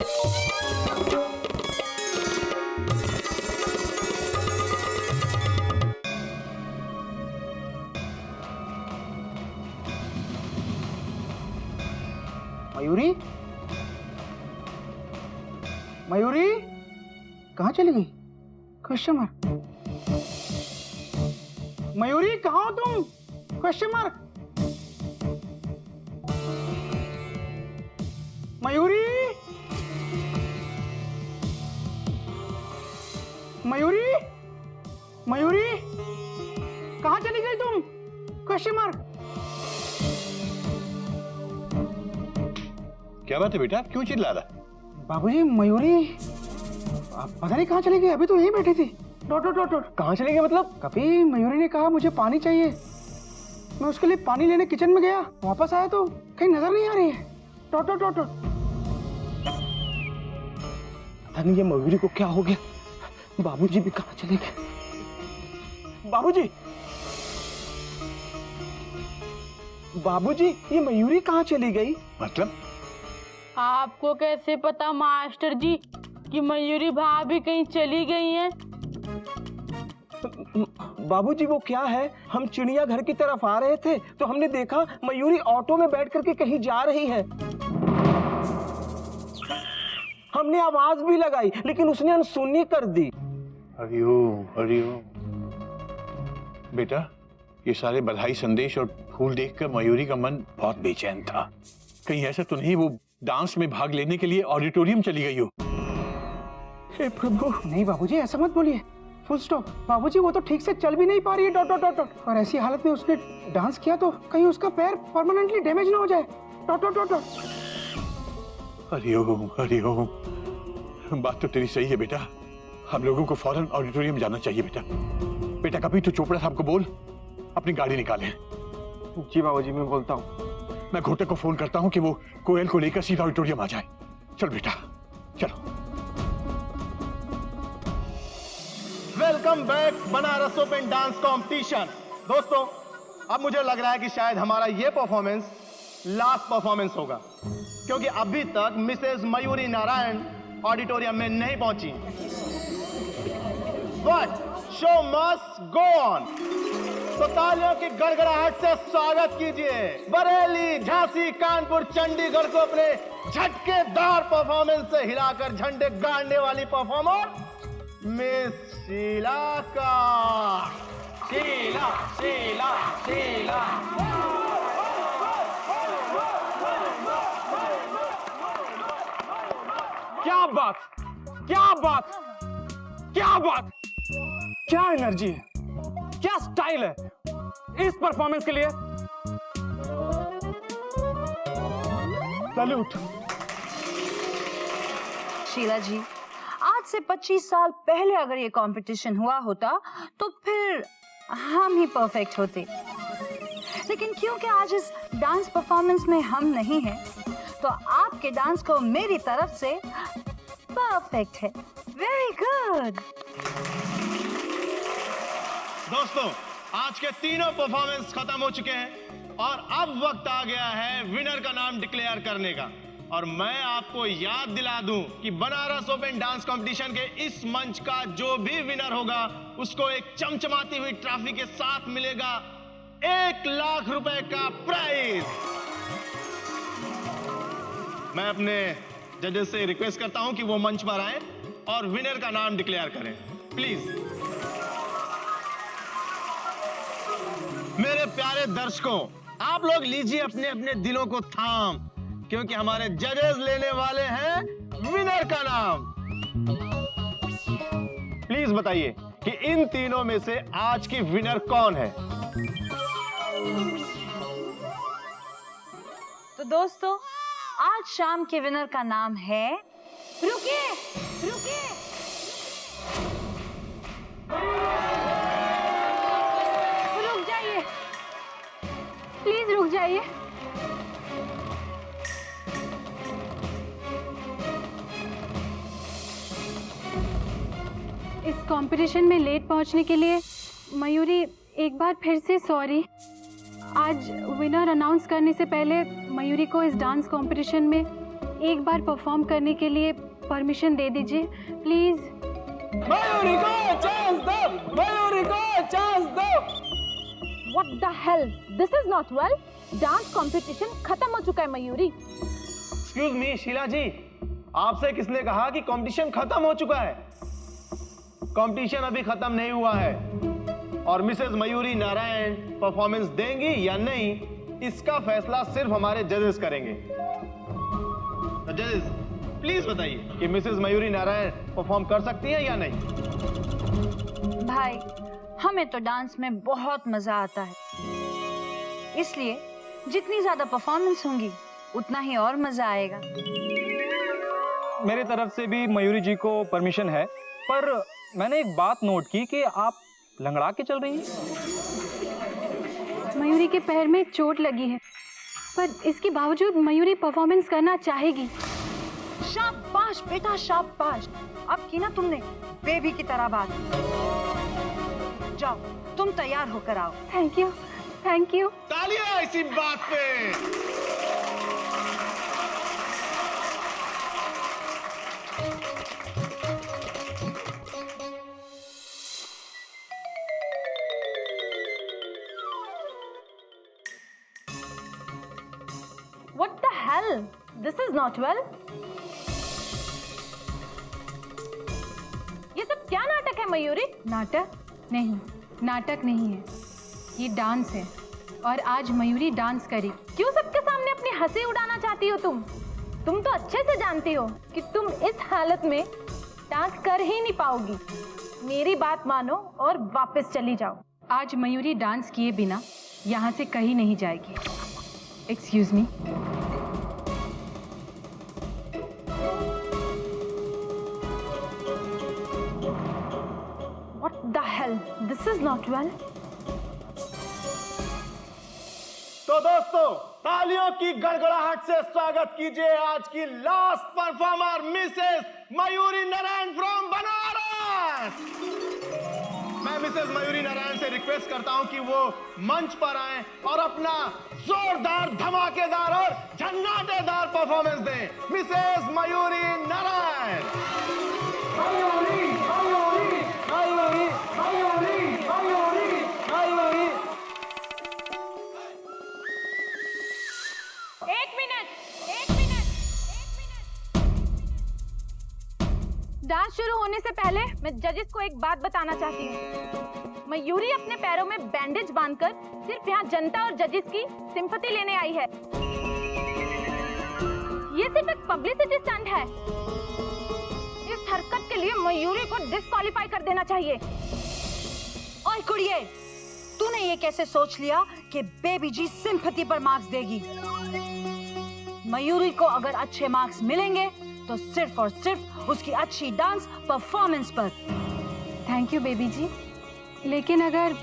मयूरी, मयूरी कहाँ चली गई? Question mark. मयूरी कहाँ हो तुम? Question mark. मयूरी, मयूरी, मयूरी कहाँ चली गई तुम? Question mark. क्या बात है बेटा, क्यों चिल्ला रहा? बाबूजी मयूरी पता नहीं कहाँ चली गई, अभी तो यहीं बैठी थी। Dot dot dot dot. कहाँ चली गई मतलब? कभी मयूरी ने कहा मुझे पानी चाहिए, मैं उसके लिए पानी लेने किचन में गया, वापस आया तो कहीं नजर नहीं आ रही है। Dot dot dot dot. पता नहीं ये मयूरी को क्या हो गया। बाबूजी भी कहाँ चले गए? बाबूजी, बाबूजी ये मयूरी कहाँ चली गई? मतलब आपको कैसे पता मास्टर जी कि मयूरी भाभी कहीं चली गई हैं? बाबूजी वो क्या है, हम चिड़ियाघर की तरफ आ रहे थे तो हमने देखा मयूरी ऑटो में बैठ करके कहीं जा रही है। हमने आवाज भी लगाई लेकिन उसने अनसुनी कर दी। हरिओम हरिओम। बेटा ये सारे बधाई संदेश और फूल देखकर मयूरी का मन बहुत बेचैन था। कहीं ऐसा तो नहीं वो डांस में भाग लेने के लिए ऑडिटोरियम चली गई हो? हे प्रभु, नहीं बाबूजी ऐसा मत बोलिए। Full stop. बाबूजी वो तो ठीक से चल भी नहीं पा रही है। Dot dot dot dot. और ऐसी हालत में उसने डांस किया तो कहीं उसका पैर परमानेंटली डैमेज ना हो जाए। Dot dot dot dot. Hariom Hariom. बात तो तेरी सही है बेटा, हम लोगों को फौरन ऑडिटोरियम जाना चाहिए। बेटा बेटा कभी तो चोपड़ा साहब को बोल अपनी गाड़ी निकालें। जी बाबूजी मैं बोलता हूँ। मैं घोटक को फोन करता हूँ कि वो कोयल को लेकर सीधा ऑडिटोरियम आ जाए। चल बेटा चलो। Welcome back Banaras open dance competition. दोस्तों अब मुझे लग रहा है कि शायद हमारा ये परफॉर्मेंस लास्ट परफॉर्मेंस होगा, क्योंकि अभी तक मिसेस मयूरी नारायण ऑडिटोरियम में नहीं पहुंची। But show must go on. तो तालियों की गड़गड़ाहट से स्वागत कीजिए बरेली, झांसी, कानपुर, चंडीगढ़ को अपने झटकेदार परफॉर्मेंस से हिलाकर झंडे गाड़ने वाली परफॉर्मर मिस शीला का। शीला शीला शीला। क्या बात, क्या बात, क्या बात, क्या एनर्जी है, क्या स्टाइल है इस परफॉर्मेंस के लिए। सैल्यूट। शीला जी, आज से 25 साल पहले अगर ये कंपटीशन हुआ होता तो फिर हम ही परफेक्ट होते, लेकिन क्योंकि आज इस डांस परफॉर्मेंस में हम नहीं हैं, तो आपके डांस को मेरी तरफ से परफेक्ट है। Very good. दोस्तों आज के तीनों परफॉर्मेंस खत्म हो चुके हैं और अब वक्त आ गया है विनर का नाम डिक्लेयर करने का। और मैं आपको याद दिला दूं कि बनारस ओपन डांस कंपटीशन के इस मंच का जो भी विनर होगा उसको एक चमचमाती हुई ट्रॉफी के साथ मिलेगा 1 लाख रुपए का प्राइज। मैं अपने जजेस से रिक्वेस्ट करता हूं कि वो मंच पर आए और विनर का नाम डिक्लेयर करें प्लीज। मेरे प्यारे दर्शकों, आप लोग लीजिए अपने अपने दिलों को थाम, क्योंकि हमारे जजेस लेने वाले हैं विनर का नाम। प्लीज बताइए कि इन तीनों में से आज की विनर कौन है। तो दोस्तों आज शाम के विनर का नाम है, रुकिए रुकिए, रुक जाइए प्लीज, रुक जाइए। इस कंपटीशन में लेट पहुंचने के लिए मयूरी एक बार फिर से सॉरी। आज विनर अनाउंस करने से पहले मयूरी को इस डांस कंपटीशन में एक बार परफॉर्म करने के लिए परमिशन दे दीजिए प्लीज। मयूरी को चांस दो, मयूरी को चांस दो। What the hell? This is not well. Dance competition खत्म हो चुका है मयूरी। एक्सक्यूज मी शीला जी, आपसे किसने कहा कि कंपटीशन खत्म हो चुका है? कंपटीशन अभी खत्म नहीं हुआ है और मिसेस मयूरी नारायण परफॉर्मेंस देंगी या नहीं, इसका फैसला सिर्फ हमारे जजेस करेंगे। जजेस प्लीज बताइए कि मिसेस मयूरी नारायण परफॉर्म कर सकती हैं या नहीं। भाई, हमें तो डांस में बहुत मजा आता है, इसलिए जितनी ज्यादा परफॉर्मेंस होंगी उतना ही और मजा आएगा। मेरे तरफ से भी मयूरी जी को परमिशन है, पर मैंने एक बात नोट की कि आप लंगड़ा के चल रही हैं। मयूरी के पैर में चोट लगी है, पर इसके बावजूद मयूरी परफॉर्मेंस करना चाहेगी। शाबाश बेटा शाबाश, अब की ना तुमने बेबी की तरह बात। जाओ तुम तैयार होकर आओ। Thank you, thank you. तालियां इसी बात पे। What the hell? This is not well. ये सब क्या नाटक है मयूरी? नाटक नहीं, नाटक नहीं है, ये डांस है और आज मयूरी डांस करेगी। क्यों सबके सामने अपनी हंसी उड़ाना चाहती हो तुम? तुम तो अच्छे से जानती हो कि तुम इस हालत में डांस कर ही नहीं पाओगी। मेरी बात मानो और वापस चली जाओ। आज मयूरी डांस किए बिना यहाँ से कहीं नहीं जाएगी। Excuse me. What the hell? This is not well. तो दोस्तों, तालियों की गड़गड़ाहट से स्वागत कीजिए आज की last performer Mrs Mayuri Narayan from Banaras. मैं मिसेस मयूरी नारायण से रिक्वेस्ट करता हूं कि वो मंच पर आएं और अपना जोरदार, धमाकेदार और झन्नाटेदार परफॉर्मेंस दें। मिसेस मयूरी नारायण। मयूरी, मयूरी, मयूरी, मयूरी, मयूरी, मयूरी। एक मिनट। डांस शुरू होने से पहले मैं जजेस को एक बात बताना चाहती हूँ। मयूरी अपने पैरों में बैंडेज बांधकर सिर्फ यहाँ जनता और जजेस की सिंपैथी लेने आई है। ये सिर्फ एक पब्लिसिटी स्टंट है। इस हरकत के लिए मयूरी को डिस्क्वालीफाई कर देना चाहिए। ओए कुड़िए, तूने ये कैसे सोच लिया कि बेबी जी सिंपैथी पर मार्क्स देगी? मयूरी को अगर अच्छे मार्क्स मिलेंगे तो सिर्फ और सिर्फ उसकी अच्छी डांस परफॉर्मेंस पर। थैंक यू बेबी जी, लेकिन अगर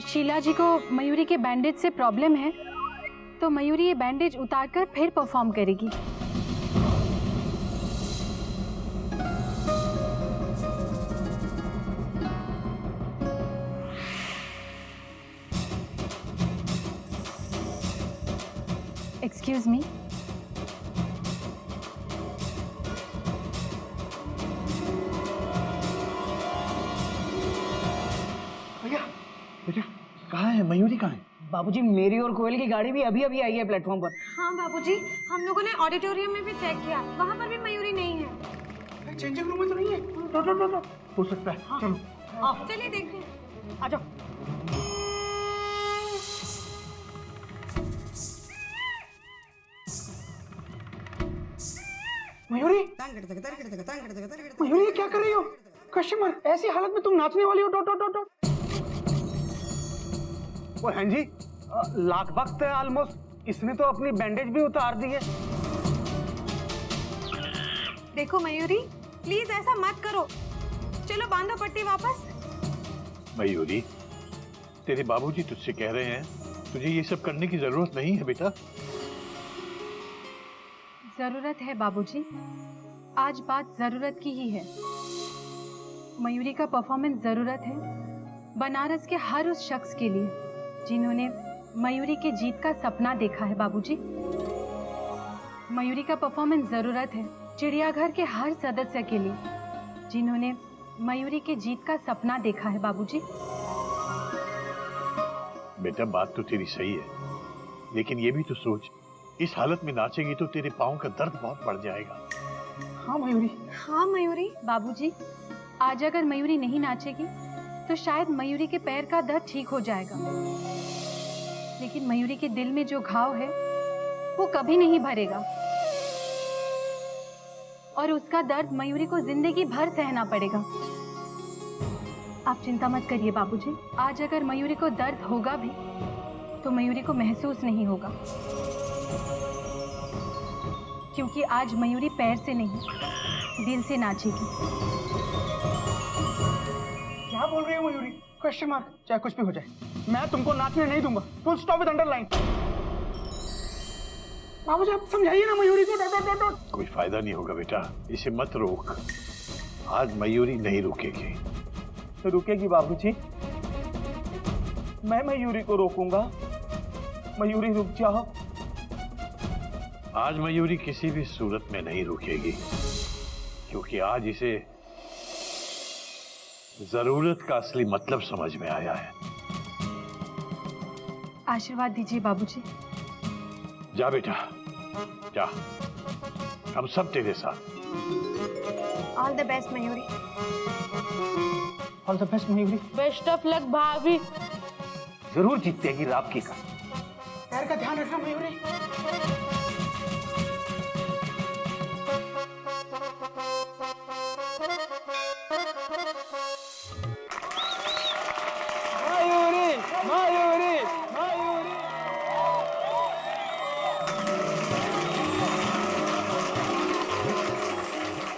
शीला जी को मयूरी के बैंडेज से प्रॉब्लम है तो मयूरी ये बैंडेज उतारकर फिर परफॉर्म करेगी। Excuse me. भैया, बेटा कहाँ है मयूरी? कहाँ है? बाबूजी, मेरी और कोयल की गाड़ी भी अभी अभी आई है प्लेटफॉर्म पर। हाँ बाबूजी, हम लोगों ने ऑडिटोरियम में भी चेक किया, वहाँ पर भी मयूरी नहीं है। चेंजिंग रूम में तो नहीं है। रो। हो सकता है। हाँ। चलो। चलिए देखते हैं। आ जाओ। मयूरी, मयूरी ये क्या कर रही हो? कस्टमर, ऐसी हालत में तुम नाचने वाली हो? डॉट। ओ हैं जी, लाख वक्त है ऑलमोस्ट। इसने तो अपनी बैंडेज भी उतार दी है। देखो मयूरी, प्लीज ऐसा मत करो। चलो बांधो पट्टी वापस। मयूरी, तेरे बाबूजी तुझसे कह रहे हैं, तुझे ये सब करने की जरूरत नहीं है बेटा। जरूरत है बाबूजी, आज बात जरूरत की ही है। मयूरी का परफॉर्मेंस जरूरत है बनारस के हर उस शख्स के लिए जिन्होंने मयूरी के जीत का सपना देखा है बाबूजी। मयूरी का परफॉर्मेंस जरूरत है चिड़ियाघर के हर सदस्य के लिए, जिन्होंने मयूरी के जीत का सपना देखा है बाबूजी। बेटा बात तो तेरी सही है, लेकिन ये भी तो सोच, इस हालत में नाचेगी तो तेरे पाँव का दर्द बहुत बढ़ जाएगा। हाँ मयूरी। हाँ मयूरी। बाबूजी, आज अगर मयूरी नहीं नाचेगी तो शायद मयूरी के पैर का दर्द ठीक हो जाएगा, लेकिन मयूरी के दिल में जो घाव है वो कभी नहीं भरेगा और उसका दर्द मयूरी को जिंदगी भर सहना पड़ेगा। आप चिंता मत करिए बाबूजी, आज अगर मयूरी को दर्द होगा भी तो मयूरी को महसूस नहीं होगा, क्योंकि आज मयूरी पैर से नहीं दिल से नाचेगी। क्या बोल रही है मयूरी? Question mark. चाहे कुछ भी हो जाए, मैं तुमको नाचने नहीं दूंगा। Full stop with underline. बाबूजी आप समझाइए ना मयूरी को। Dot dot dot. कोई फायदा नहीं होगा बेटा, इसे मत रोक। आज मयूरी नहीं रुकेगी। तो रुकेगी बाबूजी, मैं मयूरी को रोकूंगा। मयूरी रुक जाओ। आज मयूरी किसी भी सूरत में नहीं रुकेगी, क्योंकि आज इसे जरूरत का असली मतलब समझ में आया है। आशीर्वाद दीजिए बाबूजी। जा बेटा जा, हम सब तेरे साथ। All the best Mayuri. All the best Mayuri. Best of luck भाभी। जरूर जीतेगी रापकी का। पैर का ध्यान रखना मयूरी। मयूरी मयूरी मयूरी।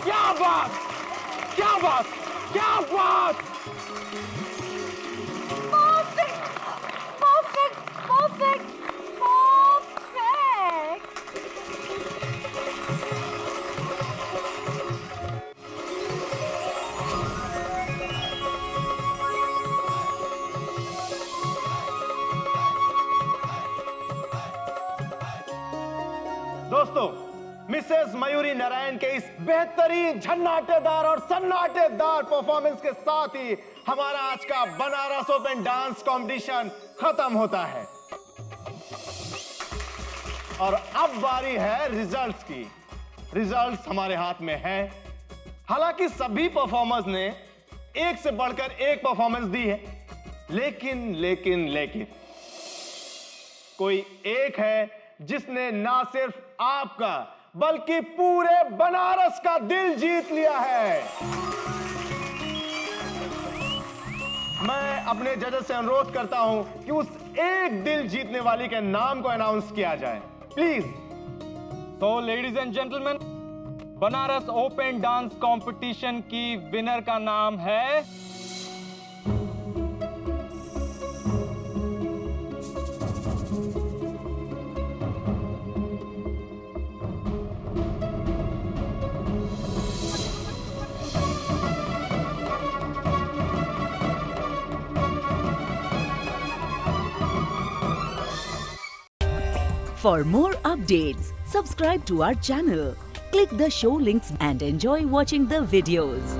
क्या बात, क्या बात, क्या बात। Perfect perfect perfect perfect. दोस्तों, मिसेस मयूरी नारायण के इस बेहतरीन झन्नाटेदार और सन्नाटेदार परफॉर्मेंस के साथ ही हमारा आज का बनारस ओपन डांस कंपटीशन खत्म होता है और अब बारी है रिजल्ट्स की। रिजल्ट्स हमारे हाथ में है। हालांकि सभी परफॉर्मर्स ने एक से बढ़कर एक परफॉर्मेंस दी है, लेकिन कोई एक है जिसने ना सिर्फ आपका बल्कि पूरे बनारस का दिल जीत लिया है। मैं अपने जजेस से अनुरोध करता हूं कि उस एक दिल जीतने वाली के नाम को अनाउंस किया जाए, प्लीज। तो ladies and gentleman, Banaras open dance competition की विनर का नाम है For more updates, subscribe to our channel, click the show links and enjoy watching the videos.